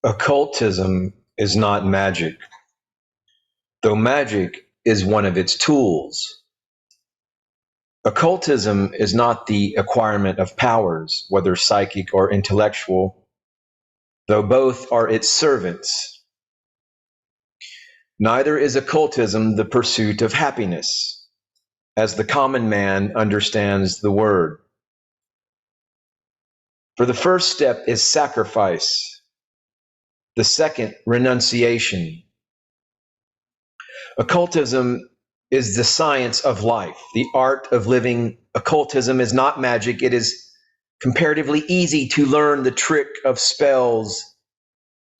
Occultism is not magic, though magic is one of its tools. Occultism is not the acquirement of powers, whether psychic or intellectual, though both are its servants. Neither is occultism the pursuit of happiness, as the common man understands the word. For the first step is sacrifice, the second, renunciation. Occultism is the science of life, the art of living. Occultism is not magic. It is comparatively easy to learn the trick of spells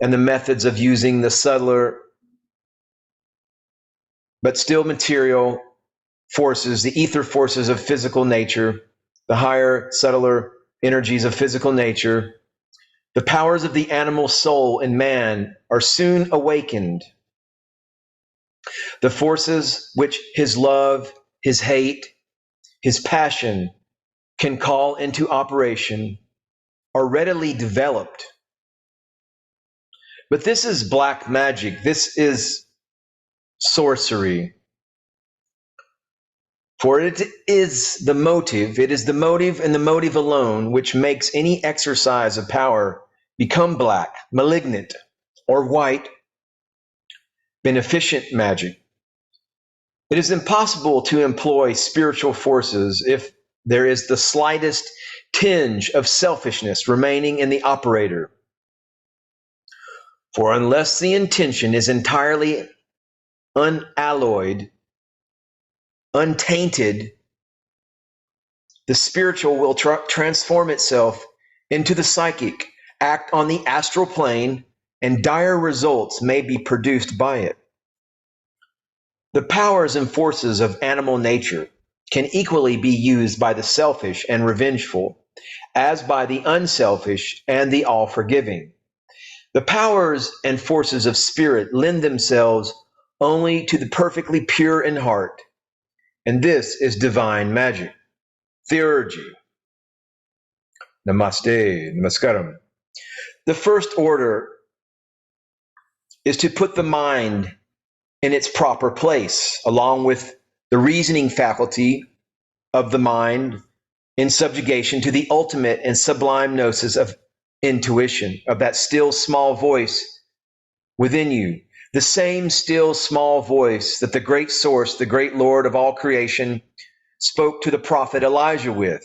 and the methods of using the subtler but still material forces, the ether forces of physical nature, the higher, subtler energies of physical nature. The powers of the animal soul in man are soon awakened. The forces which his love, his hate, his passion can call into operation are readily developed. But this is black magic. This is sorcery. For it is the motive and the motive alone which makes any exercise of power become black, malignant, or white, beneficent magic. It is impossible to employ spiritual forces if there is the slightest tinge of selfishness remaining in the operator. For unless the intention is entirely unalloyed, untainted, the spiritual will transform itself into the psychic, act on the astral plane, and dire results may be produced by it. The powers and forces of animal nature can equally be used by the selfish and revengeful, as by the unselfish and the all-forgiving. The powers and forces of spirit lend themselves only to the perfectly pure in heart, and this is divine magic, theurgy. Namaste, namaskaram. The first order is to put the mind in its proper place, along with the reasoning faculty of the mind in subjugation to the ultimate and sublime gnosis of intuition, of that still small voice within you. The same still small voice that the great source, the great Lord of all creation, spoke to the prophet Elijah with,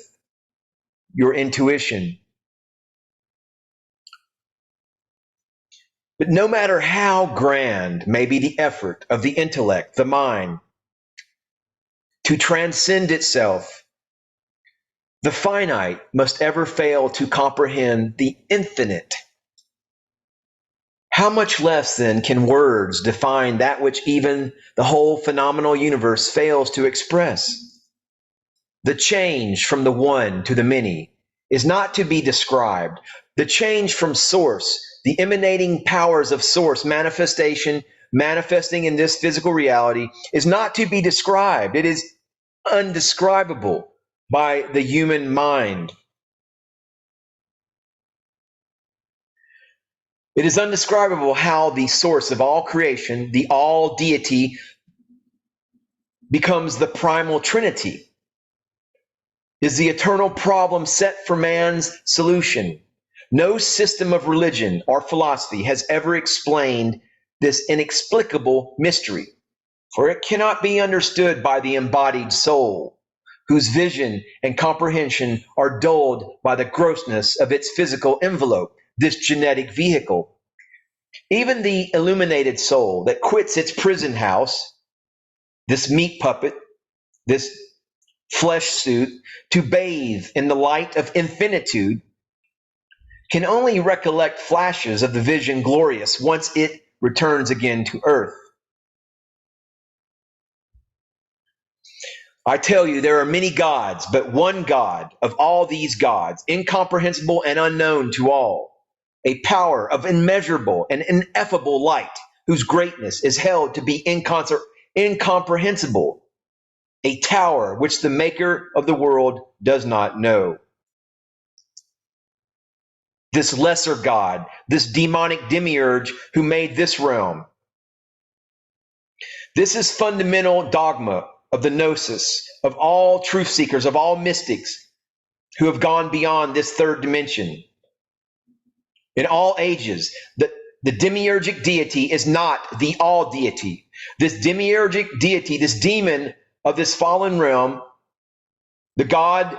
your intuition. But no matter how grand may be the effort of the intellect, the mind, to transcend itself, the finite must ever fail to comprehend the infinite. How much less then can words define that which even the whole phenomenal universe fails to express? The change from the one to the many is not to be described. The change from source, the emanating powers of source manifesting in this physical reality, is not to be described. It is undescribable by the human mind. It is undescribable how the source of all creation, the all deity, becomes the primal trinity, is the eternal problem set for man's solution. No system of religion or philosophy has ever explained this inexplicable mystery, for it cannot be understood by the embodied soul, whose vision and comprehension are dulled by the grossness of its physical envelope, this genetic vehicle. Even the illuminated soul that quits its prison house, this meat puppet, this flesh suit, to bathe in the light of infinitude, can only recollect flashes of the vision glorious once it returns again to earth. I tell you, there are many gods, but one God of all these gods, incomprehensible and unknown to all, a power of immeasurable and ineffable light, whose greatness is held to be incomprehensible, a tower which the maker of the world does not know. this lesser God, this demonic demiurge who made this realm. This is fundamental dogma of the gnosis, of all truth seekers, of all mystics who have gone beyond this third dimension. In all ages, the demiurgic deity is not the all deity. This demiurgic deity, this demon of this fallen realm, the God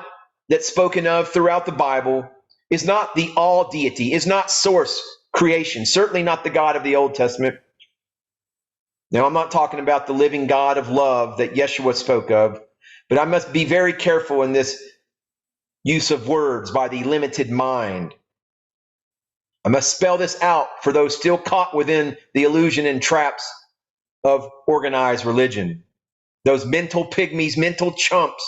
that's spoken of throughout the Bible, is not the all deity, is not source creation, certainly not the God of the Old Testament. Now, I'm not talking about the living God of love that Yeshua spoke of, but I must be very careful in this use of words by the limited mind. I must spell this out for those still caught within the illusion and traps of organized religion. Those mental pygmies, mental chumps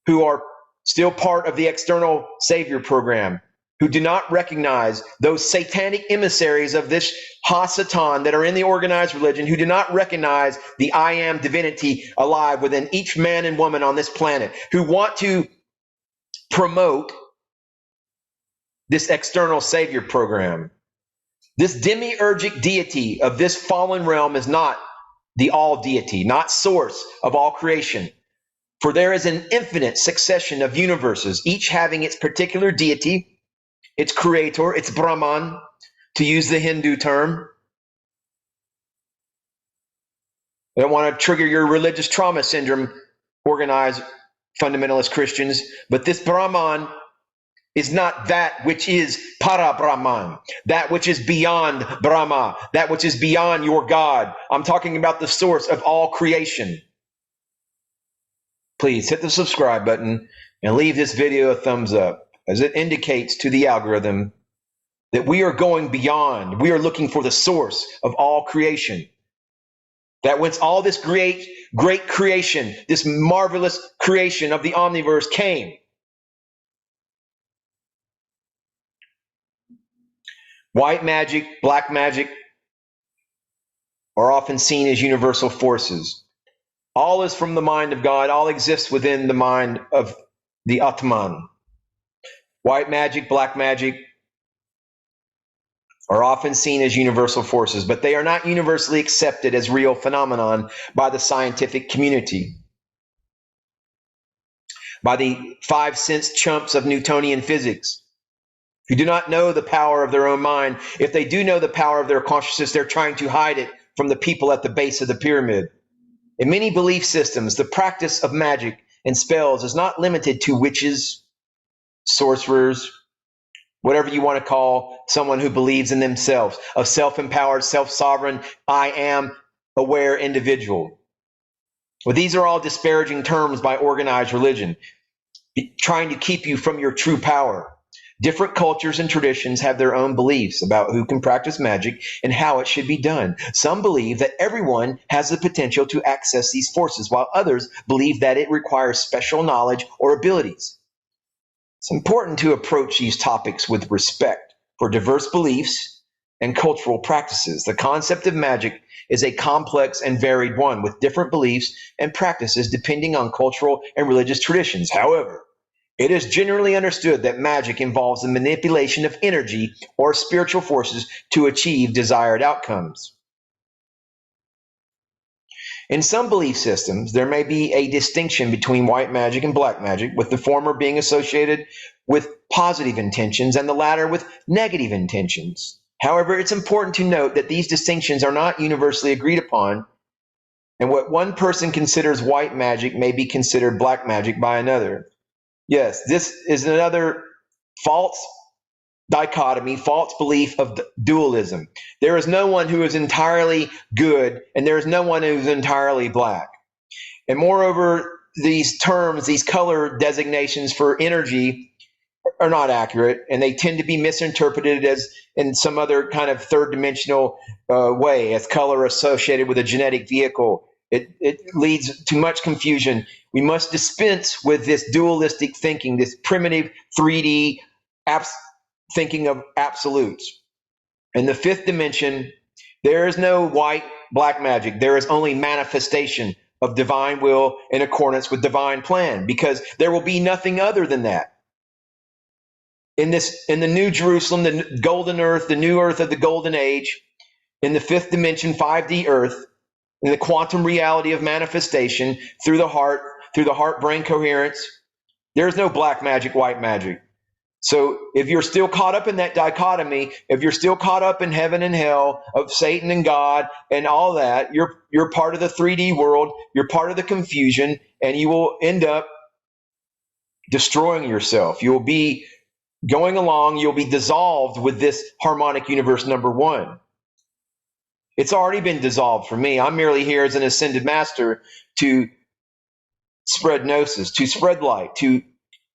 who are still part of the external savior program, who do not recognize those satanic emissaries of this Ha-Satan that are in the organized religion, who do not recognize the I am divinity alive within each man and woman on this planet, who want to promote this external savior program. This demiurgic deity of this fallen realm is not the all deity, not source of all creation. For there is an infinite succession of universes, each having its particular deity, its creator, its Brahman, to use the Hindu term. I don't want to trigger your religious trauma syndrome, organized fundamentalist Christians, but this Brahman is not that which is para Brahman, that which is beyond Brahma, that which is beyond your God. I'm talking about the source of all creation. Please hit the subscribe button and leave this video a thumbs up, as it indicates to the algorithm that we are going beyond. We are looking for the source of all creation. That whence all this great creation, this marvelous creation of the omniverse came. White magic, black magic are often seen as universal forces. All is from the mind of God. All exists within the mind of the Atman. White magic, black magic are often seen as universal forces, but they are not universally accepted as real phenomenon by the scientific community, by the 5 sense chumps of Newtonian physics, who do not know the power of their own mind. If they do know the power of their consciousness, they're trying to hide it from the people at the base of the pyramid. In many belief systems, the practice of magic and spells is not limited to witches, sorcerers, whatever you want to call someone who believes in themselves, a self-empowered, self-sovereign, I am aware individual. Well, these are all disparaging terms by organized religion, trying to keep you from your true power. Different cultures and traditions have their own beliefs about who can practice magic and how it should be done. Some believe that everyone has the potential to access these forces, while others believe that it requires special knowledge or abilities. It's important to approach these topics with respect for diverse beliefs and cultural practices. The concept of magic is a complex and varied one with different beliefs and practices depending on cultural and religious traditions. However, it is generally understood that magic involves the manipulation of energy or spiritual forces to achieve desired outcomes. In some belief systems, there may be a distinction between white magic and black magic, with the former being associated with positive intentions and the latter with negative intentions. However, it's important to note that these distinctions are not universally agreed upon, and what one person considers white magic may be considered black magic by another. Yes, this is another false dichotomy, false belief of dualism. There is no one who is entirely good, and there is no one who is entirely black. And moreover, these terms, these color designations for energy are not accurate, and they tend to be misinterpreted as in some other kind of third dimensional way, as color associated with a genetic vehicle. It leads to much confusion. We must dispense with this dualistic thinking, this primitive 3D thinking of absolutes. In the fifth dimension, there is no white, black magic. There is only manifestation of divine will in accordance with divine plan, because there will be nothing other than that. in the New Jerusalem, the golden earth, the new earth of the golden age, in the fifth dimension, 5D earth, in the quantum reality of manifestation through the heart-brain coherence. There's no black magic, white magic. So if you're still caught up in that dichotomy, if you're still caught up in heaven and hell, of Satan and God and all that, you're part of the 3D world, you're part of the confusion, and you will end up destroying yourself. You'll be going along, you'll be dissolved with this harmonic universe number one. It's already been dissolved for me. I'm merely here as an ascended master to spread gnosis, to spread light, to,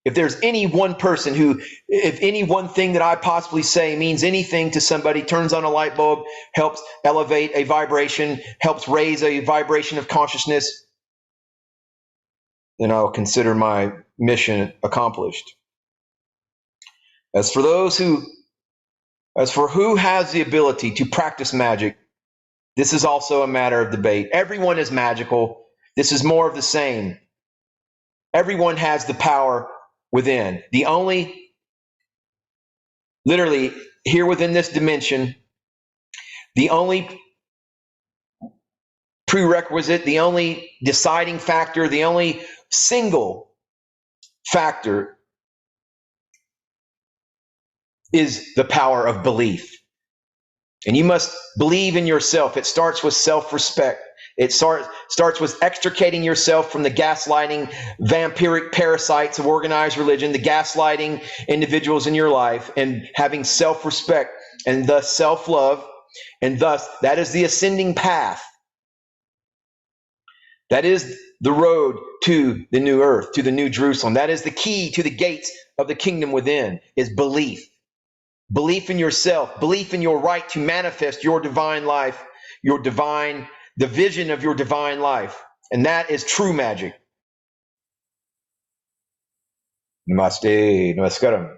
if there's any one person who, if any one thing that I possibly say means anything to somebody, turns on a light bulb, helps elevate a vibration, helps raise a vibration of consciousness, then I'll consider my mission accomplished. As for who has the ability to practice magic, this is also a matter of debate. Everyone is magical. This is more of the same. Everyone has the power within. The only, literally here within this dimension, the only prerequisite, the only deciding factor, the only single factor is the power of belief. And you must believe in yourself. It starts with self-respect. It starts with extricating yourself from the gaslighting, vampiric parasites of organized religion, the gaslighting individuals in your life, and having self-respect and thus self-love. And thus, that is the ascending path. That is the road to the new earth, to the new Jerusalem. That is the key to the gates of the kingdom within, is belief. Belief in yourself, belief in your right to manifest your divine life, the vision of your divine life. And that is true magic. Namaste, namaskaram.